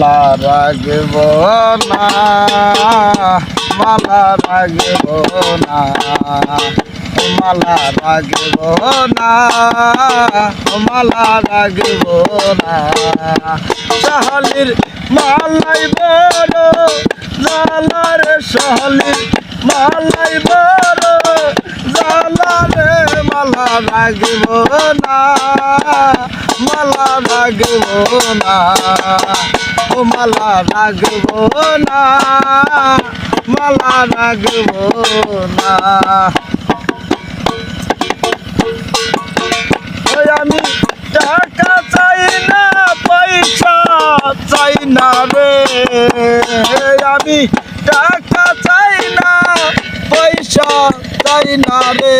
রাগব না, মালা রাগব না, মালা রাগব না, মালা রাগব না। শাহালির মালাই বড় জালার, শাহালির মালাই বড় জালারে, মালা রাগব না, মালা রাগব না, ও মালা রাগব না, মালা রাগব না। ওই আমি টাকা চাই না, পয়সা চাই না রে, আমি টাকা চাই না, পয়সা চাই না রে,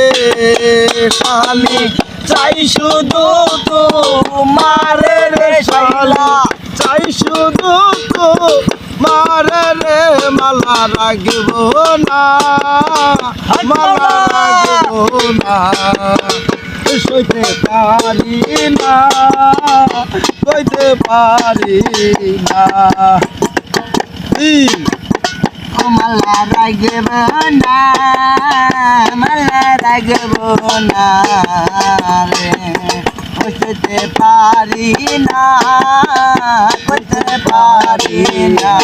শালি চাই শুধু তোমারে রে, শালা চাই শুধু তোমারে রে, মালা রাগব না, মালা রাগব না। সইতে পারি না, সইতে পারি না। মালা রাগব না, মালা রাগব না রে, বুঝতে পারি না, বুঝতে পারি না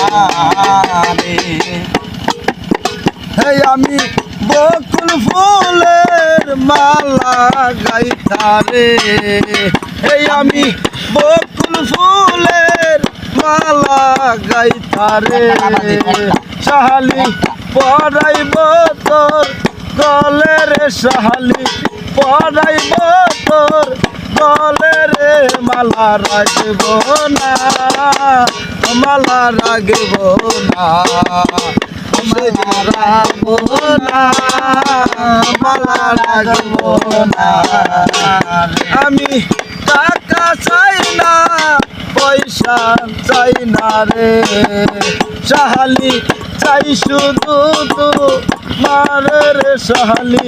রে। হে আমি বকুল ফুলের মালা গাইতারে, হে আমি বকুল ফুলের মালা গাইতারে, শাহালি পরাইব তোর গলে রে, শাহালি পরাইব তোর গলে রে, মালা রাগব না, মালা রাগব না, মালা রাগব না, মালা রাগব না। আমি টাকা চাই না, পয়সা চাই না রে, শাহালি চাই শুধু তোমার রে, শাহালি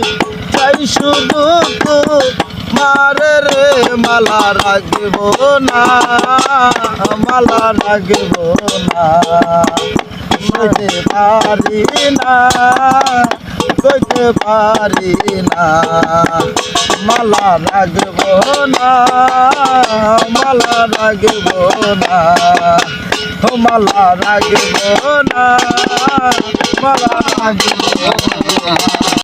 চাই শুধু তোমার রে, মালা রাগব না, মালা রাগব না। সইতে পারি না, সইতে পারি না, মালা রাগব না, মালা রাগব না, মালা রাগব না, মালা রাগব না।